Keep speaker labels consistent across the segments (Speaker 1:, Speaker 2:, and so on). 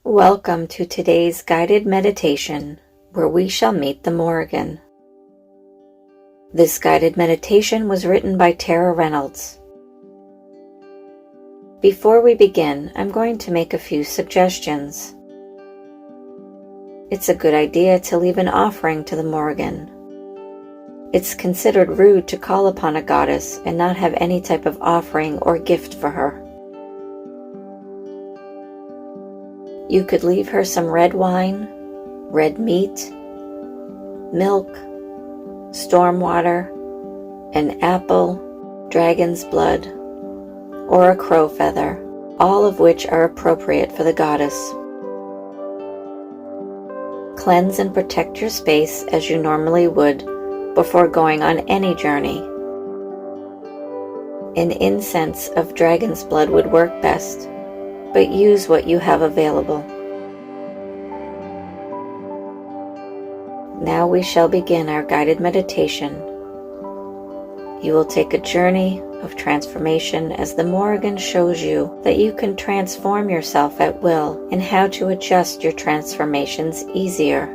Speaker 1: Welcome to today's guided meditation, where we shall meet the Morrigan. This guided meditation was written by Tara Reynolds. Before we begin, I'm going to make a few suggestions. It's a good idea to leave an offering to the Morrigan. It's considered rude to call upon a goddess and not have any type of offering or gift for her. You could leave her some red wine, red meat, milk, storm water, an apple, dragon's blood, or a crow feather, all of which are appropriate for the goddess. Cleanse and protect your space as you normally would before going on any journey. An incense of dragon's blood would work best, but use what you have available. Now we shall begin our guided meditation. You will take a journey of transformation as the Morrigan shows you that you can transform yourself at will and how to adjust your transformations easier.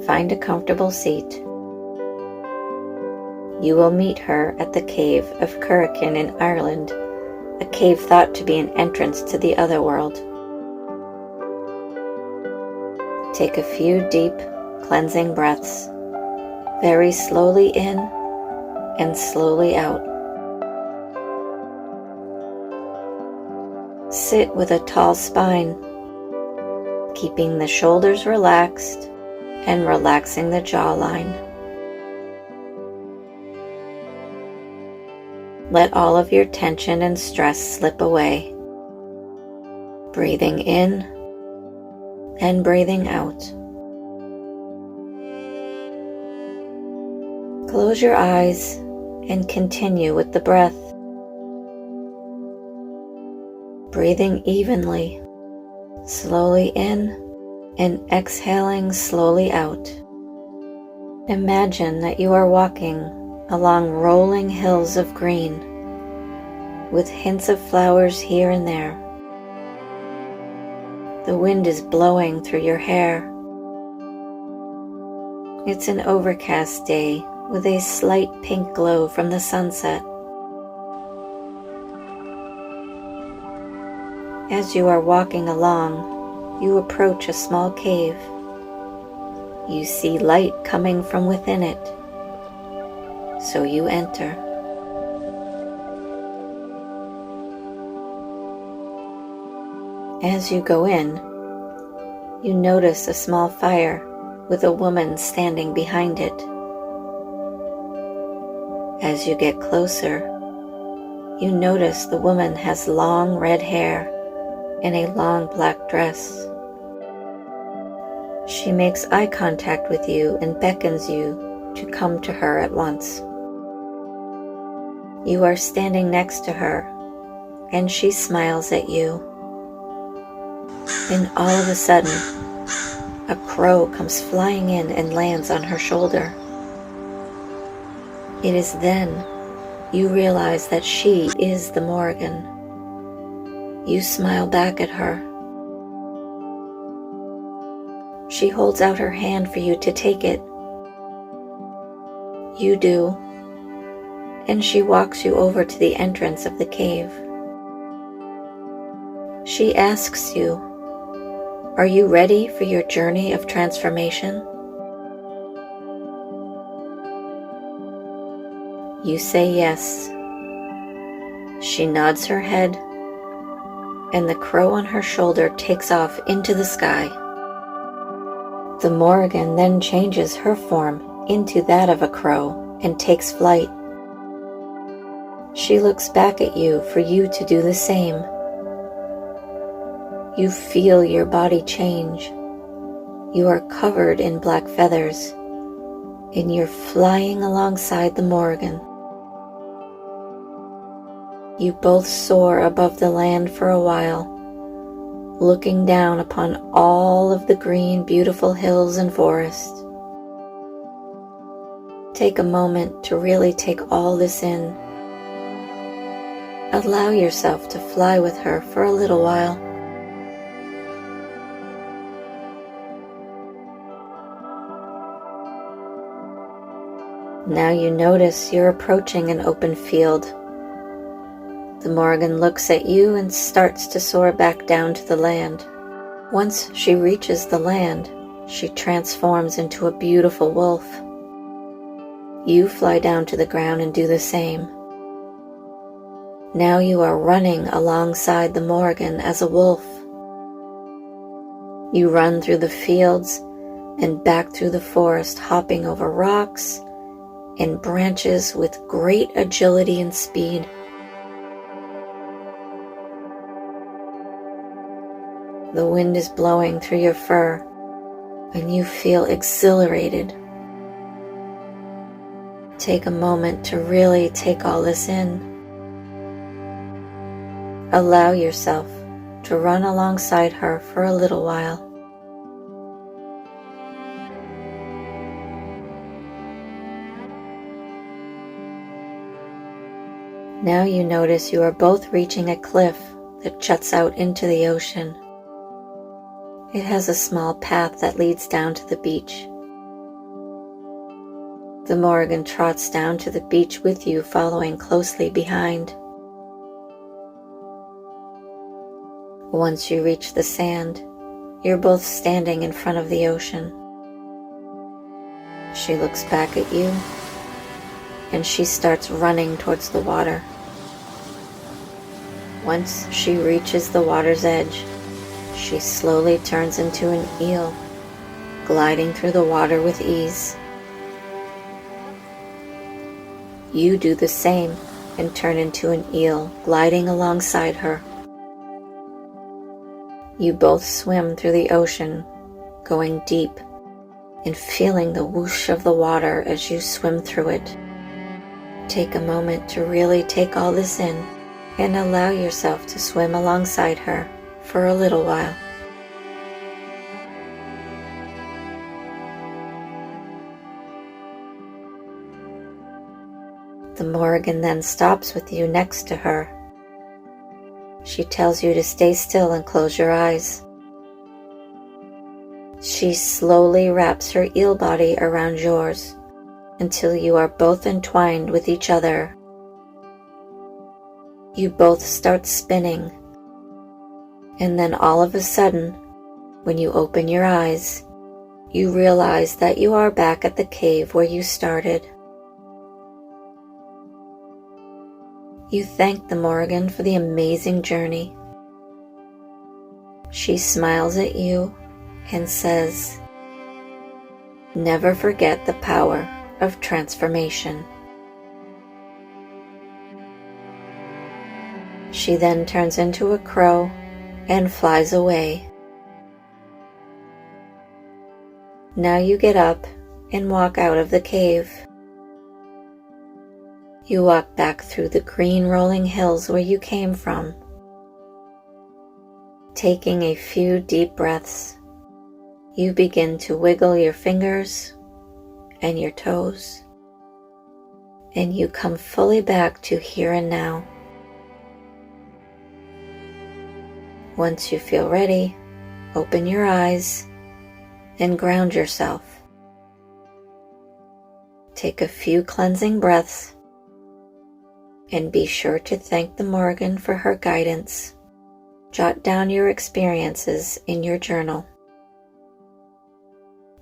Speaker 1: Find a comfortable seat. You will meet her at the cave of Morrigan in Ireland, a cave thought to be an entrance to the other world. Take a few deep, cleansing breaths, very slowly in and slowly out. Sit with a tall spine, keeping the shoulders relaxed and relaxing the jawline. Let all of your tension and stress slip away, breathing in and breathing out. Close your eyes and continue with the breath, breathing evenly, slowly in and exhaling slowly out. Imagine that you are walking along rolling hills of green, with hints of flowers here and there. The wind is blowing through your hair. It's an overcast day with a slight pink glow from the sunset. As you are walking along, you approach a small cave. You see light coming from within it. So you enter. As you go in, you notice a small fire with a woman standing behind it. As you get closer, you notice the woman has long red hair and a long black dress. She makes eye contact with you and beckons you to come to her at once. You are standing next to her, and she smiles at you. And all of a sudden, a crow comes flying in and lands on her shoulder. It is then you realize that she is the Morrigan. You smile back at her. She holds out her hand for you to take it. You do. And she walks you over to the entrance of the cave. She asks you, "Are you ready for your journey of transformation?" You say yes. She nods her head, and the crow on her shoulder takes off into the sky. The Morrigan then changes her form into that of a crow and takes flight. She looks back at you for you to do the same. You feel your body change. You are covered in black feathers, and you're flying alongside the Morrigan. You both soar above the land for a while, looking down upon all of the green, beautiful hills and forests. Take a moment to really take all this in. Allow yourself to fly with her for a little while. Now you notice you're approaching an open field. The Morrigan looks at you and starts to soar back down to the land. Once she reaches the land, she transforms into a beautiful wolf. You fly down to the ground and do the same. Now you are running alongside the Morrigan as a wolf. You run through the fields and back through the forest, hopping over rocks and branches with great agility and speed. The wind is blowing through your fur, and you feel exhilarated. Take a moment to really take all this in. Allow yourself to run alongside her for a little while. Now you notice you are both reaching a cliff that juts out into the ocean. It has a small path that leads down to the beach. The Morrigan trots down to the beach with you, following closely behind. Once you reach the sand, you're both standing in front of the ocean. She looks back at you, and she starts running towards the water. Once she reaches the water's edge, she slowly turns into an eel, gliding through the water with ease. You do the same and turn into an eel, gliding alongside her. You both swim through the ocean, going deep and feeling the whoosh of the water as you swim through it. Take a moment to really take all this in and allow yourself to swim alongside her for a little while. The Morrigan then stops with you next to her. She tells you to stay still and close your eyes. She slowly wraps her eel body around yours until you are both entwined with each other. You both start spinning, and then all of a sudden, when you open your eyes, you realize that you are back at the cave where you started. You thank the Morrigan for the amazing journey. She smiles at you and says, "Never forget the power of transformation." She then turns into a crow and flies away. Now you get up and walk out of the cave. You walk back through the green rolling hills where you came from, taking a few deep breaths. You begin to wiggle your fingers and your toes, and you come fully back to here and now. Once you feel ready, open your eyes and ground yourself. Take a few cleansing breaths and be sure to thank the Morrigan for her guidance. Jot down your experiences in your journal.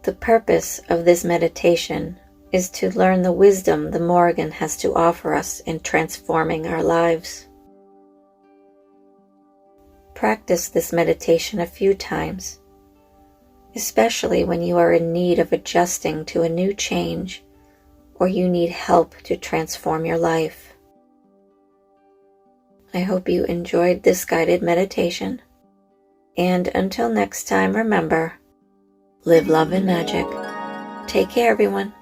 Speaker 1: The purpose of this meditation is to learn the wisdom the Morrigan has to offer us in transforming our lives. Practice this meditation a few times, especially when you are in need of adjusting to a new change or you need help to transform your life. I hope you enjoyed this guided meditation, and until next time, remember, live love and magic. Take care, everyone.